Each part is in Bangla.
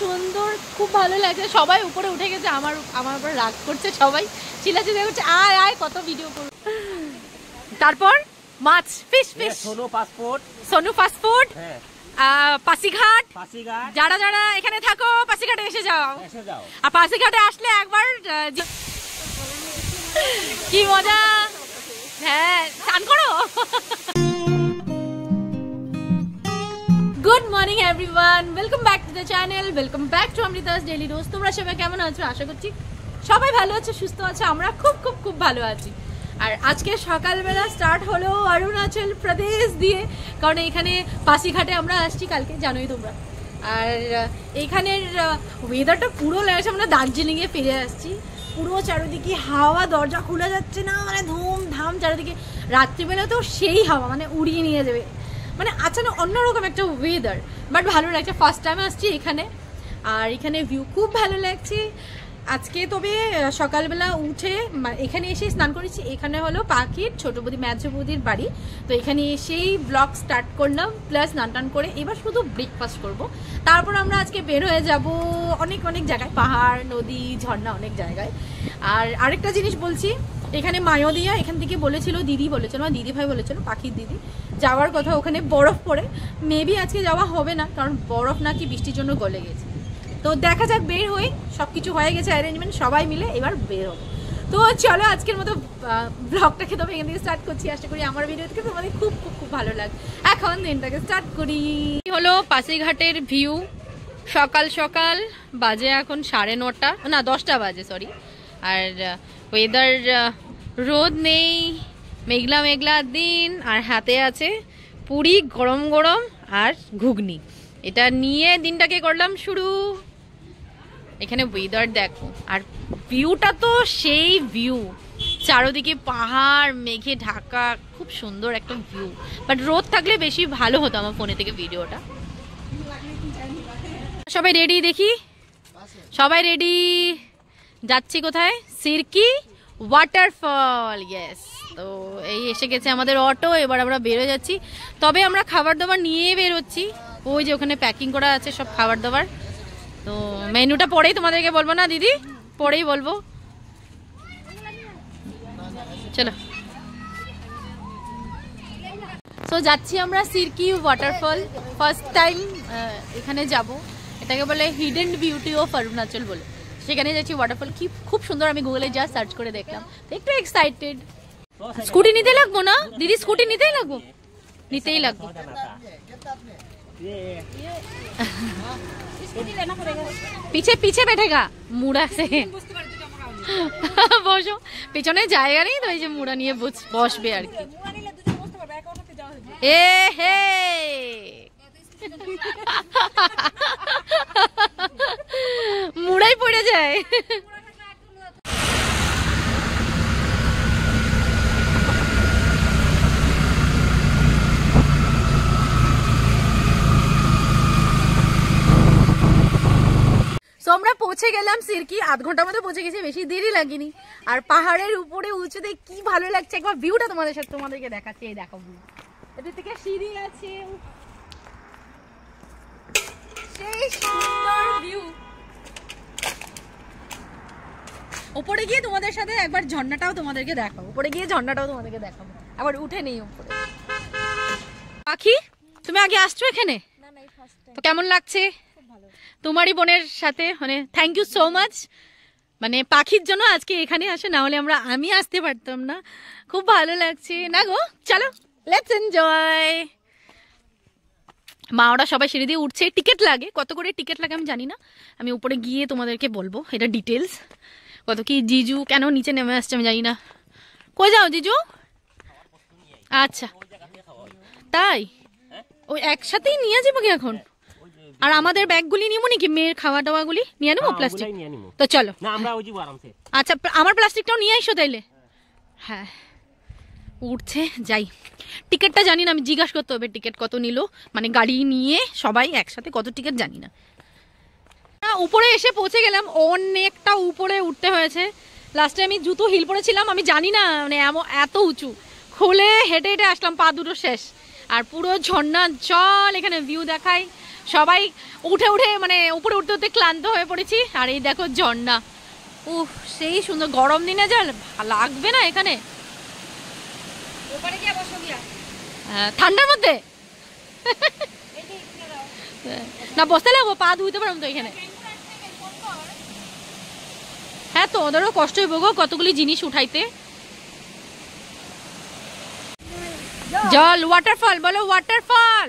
সুন্দর, খুব ভালো লাগছে। সবাই উপরে উঠে গেছে, আমার উপর রাগ করছে, সবাই চিল্লাচিল্লি করছে, আয় আয় কত ভিডিও করব। তারপর মাছ, ফিশ, সোনু ফাস্টফুড, পাসিঘাট, যারা যারা এখানে থাকো পাসিঘাটে এসে যাও। আর পাসিঘাটে আসলে একবার কি মজা, হ্যাঁ চান করো। Good morning everyone, welcome back to the channel, welcome back to Amrita's daily রোজ। তোমরা সবাই কেমন আছো? আশা করছি সবাই ভালো আছো, সুস্থ আছো। আমরা খুব খুব খুব ভালো আছি। আর আজকে সকালবেলা স্টার্ট হলো অরুণাচল প্রদেশ দিয়ে, কারণ এখানে পাসিঘাটে আমরা আসছি কালকে, জানোই তোমরা। আর এইখানের ওয়েদারটা পুরো লাগছে আমরা দার্জিলিংয়ে ফিরে আসছি। পুরো চারিদিকে হাওয়া, দরজা খোলা যাচ্ছে না, মানে ধুমধাম চারিদিকে। রাত্রিবেলা তো সেই হাওয়া, মানে উড়িয়ে নিয়ে যাবে, মানে আচ্ছা না অন্যরকম একটা ওয়েদার, বাট ভালো লাগছে। ফার্স্ট টাইম আসছি এখানে, আর এখানে ভিউ খুব ভালো লাগছে আজকে। তবে সকালবেলা উঠে এখানে এসে স্নান করেছি। এখানে হলো পাখির ছোটো বৌদি, মেজো বৌদির বাড়ি। তো এখানে এসেই ব্লগ স্টার্ট করলাম, প্লাস স্নান টান করে এবার শুধু ব্রেকফাস্ট করব। তারপর আমরা আজকে বের হয়ে যাব অনেক অনেক জায়গায়, পাহাড়, নদী, ঝর্ণা, অনেক জায়গায়। আর আরেকটা জিনিস বলছি, এখানে মায়োদিয়া এখান থেকে বলেছিল, দিদি বলেছিল, আমার দিদি ভাই বলেছিল, পাখির দিদি যাওয়ার কথা। ওখানে বরফ পড়ে, মেবি আজকে যাওয়া হবে না, কারণ বরফ নাকি বৃষ্টির জন্য গলে গেছে। তো দেখা যাক, বের হই, সব কিছু হয়ে গেছে অ্যারেঞ্জমেন্ট, সবাই মিলে এবার বের হবো। তো চলো আজকের মতো ব্লগটাকে তবে এখান থেকে স্টার্ট করছি। আশা করি আমার ভিডিও থেকে তোমাদের খুব খুব খুব ভালো লাগে। এখন দিনটাকে স্টার্ট করি। হলো পাসিঘাটের ভিউ, সকাল সকাল বাজে এখন 9:30, না 10টা বাজে, সরি। আর ওয়েদার রোদ নেই, মেঘলা মেঘলা দিন, আর হাতে আছে পুরি গরম গরম আর ঘুগনি। এটা নিয়ে দিনটাকে করলাম শুরু। এখানে ওয়েদার দেখো, আর ভিউটা তো সেই ভিউ, চারোদিকে পাহাড়, মেঘে ঢাকা, খুব সুন্দর একটা ভিউ। বাট রোদ থাকলে বেশি ভালো হতো আমার ফোনে থেকে ভিডিওটা। সবাই রেডি? দেখি সবাই রেডি। যাচ্ছি কোথায়? সিরকি ওয়াটারফল, ইয়েস। তো এই এসে গেছে আমাদের অটো, এবার আমরা বেরো যাচ্ছি। তবে আমরা খাবার দাবার নিয়ে বেরোচ্ছি, ওই যে ওখানে প্যাকিং করা আছে সব খাবার দাবার। তো মেনুটা পরেই তোমাদেরকে বলবো, না দিদি? পরেই বলবো, চলো। তো যাচ্ছি আমরা সিরকি ওয়াটারফল, ফার্স্ট টাইম এখানে যাব। এটাকে বলে হিডেন বিউটি অফ অরুণাচল বলে। সেখানে যাচ্ছি, ওয়াটারফল কি খুব সুন্দর। আমি গুগলে যা সার্চ করে দেখলাম, একটু এক্সাইটেড। স্কুটি নিতে লাগবো না দিদি? স্কুটি নিতেই লাগবো, নিতেই লাগবো। পিছে পিছে বেঠেগা, মুড়া সে বসো, পেছনে জায়গা নেই তো, এই যে মুড়া নিয়ে বসবে আর কি। এ হে মুড়াই পড়ে যায়। আমরা পৌঁছে গেলাম সিরকি, আধ ঘন্টার মধ্যে পৌঁছে গেছি, বেশি দেরি লাগেনি। আর পাহাড়ের উপরে উঁচুতে কি ভালো লাগছে, একবার ভিউটা তোমাদেরকে দেখাচ্ছি। এই দেখো ভিউ, এদের থেকে সিঁড়ি আছে, সেই সুন্দর ভিউ। উপরে গিয়ে তোমাদের সাথে একবার ঝর্ণাটাও তোমাদেরকে দেখাবো, একবার উঠে নেই উপরে। পাখি, তুমি আগে আসছো এখানে? তো কেমন লাগছে তোমারই বোনের সাথে? মানে থ্যাংক ইউ সো মাচ, মানে পাখির জন্য আজকে এখানে আসে, না হলে আমি আসতে পারতাম না। খুব ভালো লাগছে না গো? চলো লেটস এনজয়। মা ওরা সবাই সিঁড়ি দিয়ে উঠছে। টিকিট লাগে, কত করে টিকিট লাগে আমি জানি না, আমি উপরে গিয়ে তোমাদেরকে বলবো এটা ডিটেলস। কত কি? জিজু কেন নিচে নেমে আসছে আমি জানি না। কই যাও জিজু? আচ্ছা তাই, ওই একসাথেই নিয়ে যাবো কি এখন? আর আমাদের ব্যাগগুলি নিবো নাকি? মেয়ের খাওয়া দাওয়া গুলি নিয়ে নেবো, প্লাস্টিক? তো চলো। আচ্ছা আমার প্লাস্টিকটাও নিয়ে আইসো তাইলে। হ্যাঁ উঠছে, যাই। টিকিটটা জানি না, আমি জিজ্ঞাসা করতে হবে টিকিট কত নিল, মানে গাড়ি নিয়ে সবাই একসাথে কত টিকিট জানি না। উপরে এসে পৌঁছে গেলাম, অনেকটা উপরে উঠতে হয়েছে। লাস্টে আমি জুতো হিল পরেছিলাম, আমি জানি না মানে এত উঁচু, খুলে হেঁটে হেঁটে আসলাম, পা দুটো শেষ। আর পুরো ঝর্ণার জল, এখানে ভিউ দেখাই, সবাই উঠে উঠে মানে উপরে উঠতে উঠতে ক্লান্ত হয়ে পড়েছি। আর এই দেখো ঝর্ণা, উফ সেই সুন্দর। গরম দিনে যা লাগবে না এখানে, ঠান্ডার মধ্যে না বসতে লাগবো, পা ধুইতে পারবো তো এখানে। হ্যাঁ তো ওদেরও কষ্ট হইব গো কতগুলি জিনিস উঠাইতে। জল, ওয়াটারফল বলো, ওয়াটারফল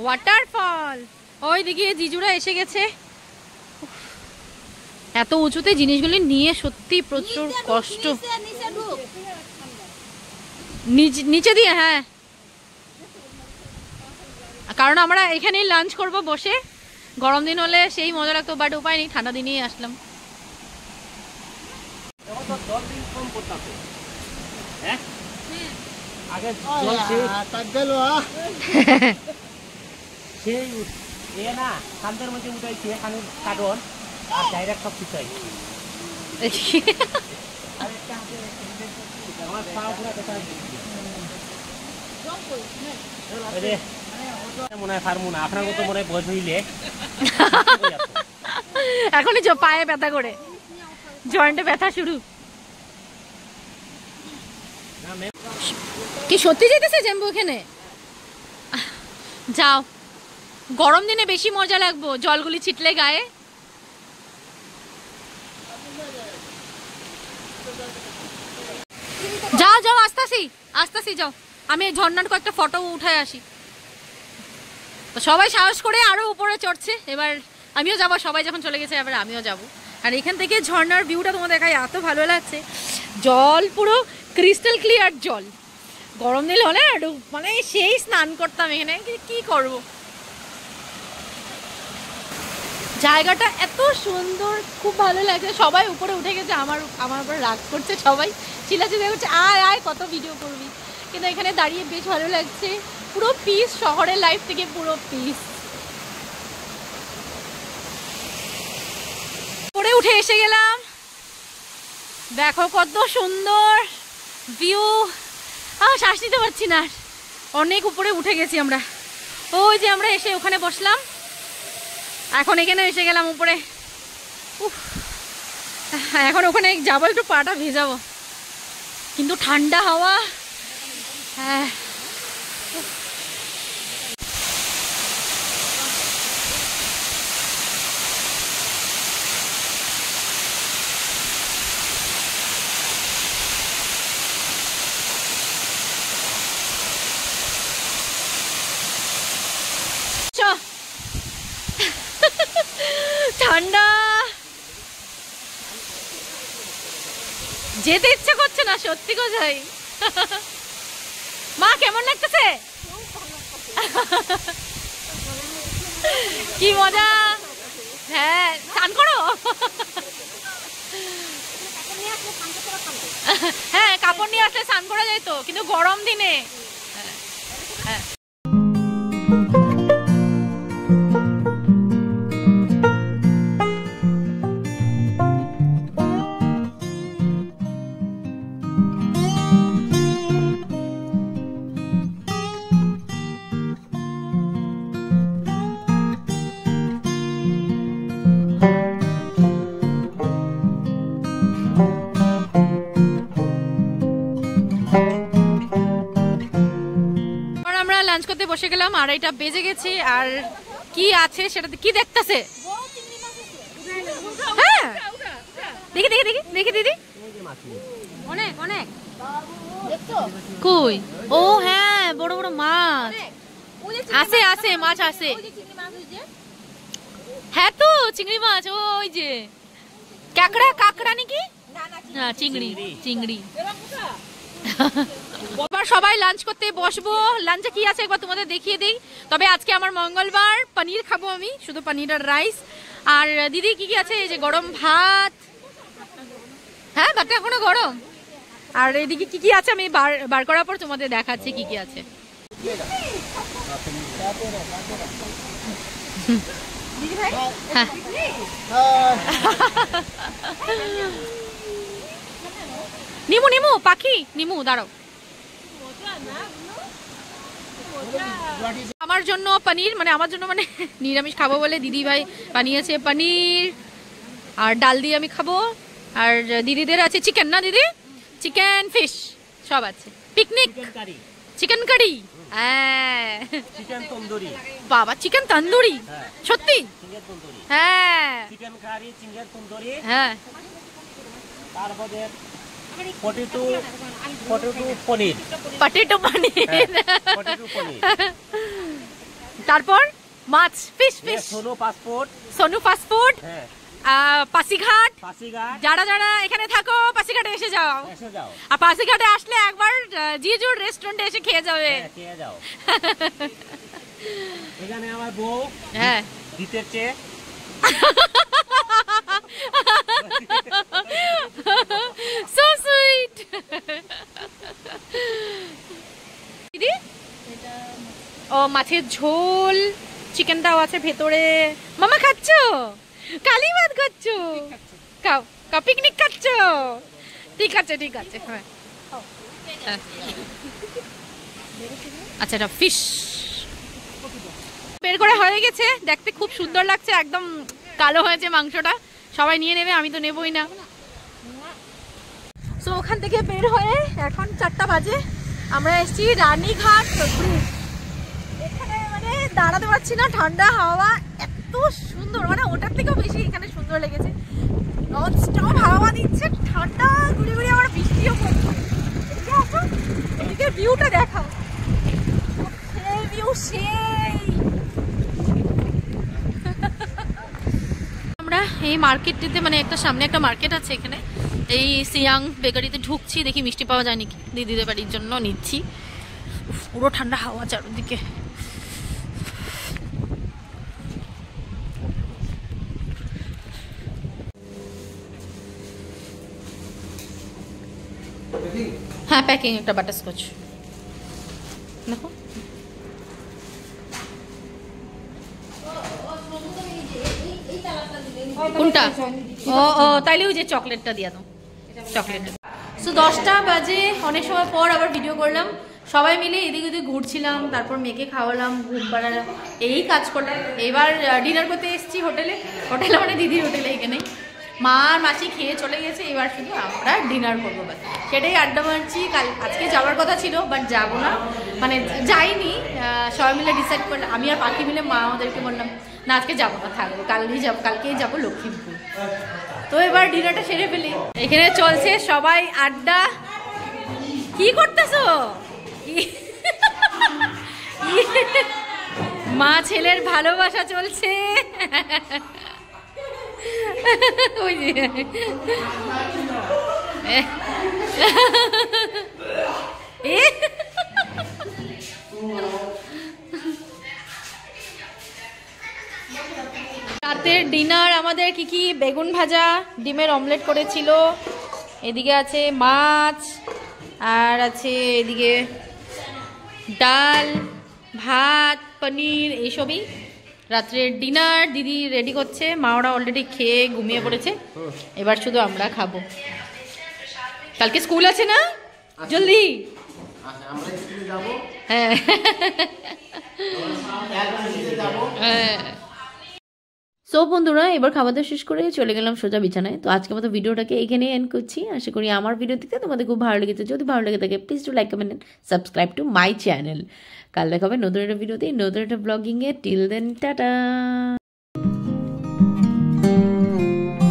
ওয়াটারফল। ওই দিকে জিজুরা এসে গেছে। এত উঁচুতে জিনিসগুলি নিয়ে সত্যি প্রচুর কষ্ট। নিচে দিয়ে, হ্যাঁ, কারণ আমরা এখানেই লাঞ্চ করব বসে। গরম দিন হলে সেই মজা লাগতো, বাট উপায় নেই, ঠান্ডা দিনেই আসলাম। এখনই পায়ে ব্যথা করে, জয়েন্টে ব্যথা শুরু। কি সত্যি যেতেছে জেম্বু এখানে? যাও, গরম দিনে বেশি মজা লাগবো জলগুলি ছিটলে গায়ে। যাও যাও, আস্তে যাও। আমি ঝর্ণার কয়েকটা ফটো উঠায় আসি। তো সবাই সাহস করে আরো উপরে চড়ছে। এবার আমিও যাবো, সবাই যখন চলে গেছে এবার আমিও যাব। আর এখান থেকে ঝর্ণার ভিউটা তোমাদের দেখায়, এত ভালো লাগছে। জল পুরো ক্রিস্টাল ক্লিয়ার জল। গরম দিলে হলে মানে সেই স্নান করতাম এখানে, কি করব। জায়গাটা এত সুন্দর, খুব ভালো লাগছে। সবাই উপরে উঠে গেছে, আমার উপর রাগ করছে, সবাই চিল্লাচিল্লি করছে, আয় আয় কত ভিডিও করবি। কিন্তু এখানে দাঁড়িয়ে বেশ ভালো লাগছে, পুরো পিস, শহরের লাইফ থেকে পুরো পিস। উপরে উঠে এসে গেলাম, দেখো কত সুন্দর ভিউ। শ্বাস নিতে পারছি না, অনেক উপরে উঠে গেছি আমরা। ওই যে আমরা এসে ওখানে বসলাম, এখন এখানে এসে গেলাম উপরে। এখন ওখানে যাবো, একটু পাটা ভেজাবো, কিন্তু ঠান্ডা হাওয়া। হ্যাঁ ঠান্ডা, যেতে ইচ্ছা করছে না সত্যি কথাই। মা কেমন লাগতেছে? কি মজা। হ্যাঁ স্নান করো। হ্যাঁ কাপড় নিয়ে আসলে স্নান করা যায় তো, কিন্তু গরম দিনে। হ্যাঁ লাঞ্চ করতে বসে গেলাম, 2:30 বেজে গেছে। আর কি আছে সেটাতে কি দেখতেছে? হ্যাঁ দেখি দেখি দেখি দেখি দিদি, অনেক অনেক কই। ও হ্যাঁ বড় বড় মাছ আছে, আছে মাছ আছে। হ্যাঁ তো চিংড়ি মাছ, ওই যে কাঁকড়া, কাঁকড়া নাকি না চিংড়ি, চিংড়ি। সবাই লাঞ্চ করতে বসবো। লাঞ্চে কি আছে একবার তোমাদের দেখিয়ে দিই। তবে আজকে আমার মঙ্গলবার, পনির খাবো আমি, শুধু পনির আর রাইস। আর দিদি কি কি আছে? এই যে গরম ভাত, হ্যাঁ ভাতটা এখনো গরম। আর এদিকে কি কি আছে আমি বার করার পর তোমাদের দেখাচ্ছি কি কি আছে। নিমু নিমু পাখি, নিমু দাঁড়াও। আমার জন্য পনির, মানে আমার জন্য মানে নিরামিষ খাবো বলে দিদি ভাই বানিয়েছে পনির, আর ডাল দিয়ে আমি খাবো। আর দিদিদের আছে চিকেন, না দিদি? চিকেন ফিশ সব আছে। পিকনিক চিকেন কারি, হ্যাঁ চিকেন তন্দুরি। বাবা চিকেন তন্দুরি, সত্যি? হ্যাঁ চিকেন কারি, চিকেন তন্দুরি, হ্যাঁ। তারপরে potato paneer, potato paneer, potato paneer. তারপর মাছ, fish fish, Sonu fast food, Pasighat. যারা যারা এখানে থাকো পাসিঘাটে এসে যাও, আর পাসিঘাটে আসলে একবার জিজুর রেস্টুরেন্টে এসে খেয়ে যাবে। এখানে আমার বউ হ্যাঁ দিতেছে সো সুইট। দিদি ও মাছের ঝোল, চিকেনটাও আছে ভেতরে। মামা খাচ্ছ? কালি ভাত খাচ্ছ? খাও খাও, পিকনিক খাচ্ছ? ঠিক আছে ঠিক আছে, হ্যাঁ। আচ্ছা এটা ফিশ বের করে হয়ে গেছে, দেখতে খুব সুন্দর লাগছে, একদম কালো হয়েছে মাংসটা। সবাই নিয়ে নেবে, আমি তো নেবই না। সো ওখান থেকে বের হয়ে এখন 4টা বাজে, আমরা এসেছি রানীঘাট ব্রিজ। এখানে মানে দাঁড়াতে পারছি না, ঠান্ডা হাওয়া এত সুন্দর, মানে ওটার থেকেও বেশি এখানে সুন্দর লেগেছে। নন স্টপ হাওয়া দিচ্ছে, ঠান্ডা, ঘুরে ঘুরে আবার বৃষ্টিও পড়ছে। এদিকে আসো, এদিকে ভিউটা দেখাও, সেই ভিউ সেই। আমরা এই মার্কেটটিতে, মানে একটা সামনে একটা মার্কেট আছে এখানে, এই সিয়াং বেকারিতে ঢুকছি, দেখি মিষ্টি পাওয়া যায় নাকি, দিদিদের বাড়ির জন্য নিচ্ছি। পুরো ঠান্ডা হাওয়া চারদিকে। হ্যাঁ প্যাকিং একটা বাটারস্কচ দেখো। কোনটা? ও ও তাইলে ওই যে চকলেটটা দিয়ে দাও, চকলেটটা। সো 10টা বাজে, অনেক সময় পর আবার ভিডিও করলাম। সবাই মিলে এদিক ওদিক ঘুরছিলাম, তারপর মেয়েকে খাওয়ালাম, ঘুম পাড়ালাম, এই কাজ করলাম। এবার ডিনার করতে এসেছি হোটেলে, হোটেলে মানে দিদির হোটেলে এখানে। মা আর মাসি খেয়ে চলে গেছে, এবার শুধু আমরা ডিনার করবো, বাস সেটাই আড্ডা মারছি। আজকে যাওয়ার কথা ছিল, বাট যাবো না, মানে যাইনি। সবাই মিলে ডিসাইড করলাম, আমি আর পাখি মিলে মা আমাদেরকে বললাম না আজকে যাবো না, থাকবো, কালকেই যাবো লক্ষ্মীপুর। তো এবার ডিনারটা সেরে ফেলি। এখানে চলছে সবাই আড্ডা। কি করতেছো? মা ছেলের ভালোবাসা চলছে। ওই যে রাতের ডিনার আমাদের কি বেগুন ভাজা, ডিমের অমলেট করেছিল, এদিকে আছে মাছ, আর আছে এদিকে ডাল, ভাত, পনির, এইসবই রাত্রের ডিনার। দিদি রেডি করছে, মা ওরা অলরেডি খেয়ে ঘুমিয়ে পড়েছে, এবার শুধু আমরা খাবো। কালকে স্কুল আছে না, জলদি। হ্যাঁ হ্যাঁ। সো বন্ধুরা, এবার খাওয়া দাওয়া শেষ করে চলে গেলাম সোজা বিছানায়। তো আজকের মতো ভিডিওটাকে এখানেই এন্ড করছি। আশা করি আমার ভিডিও দেখতে তোমাদের খুব ভালো লেগেছে। যদি ভালো লেগে থাকে please to like, comment and subscribe to my channel. কাল দেখা হবে নতুন একটা ভিডিওতে, নতুন একটা ব্লগিংয়ে। Till then tata.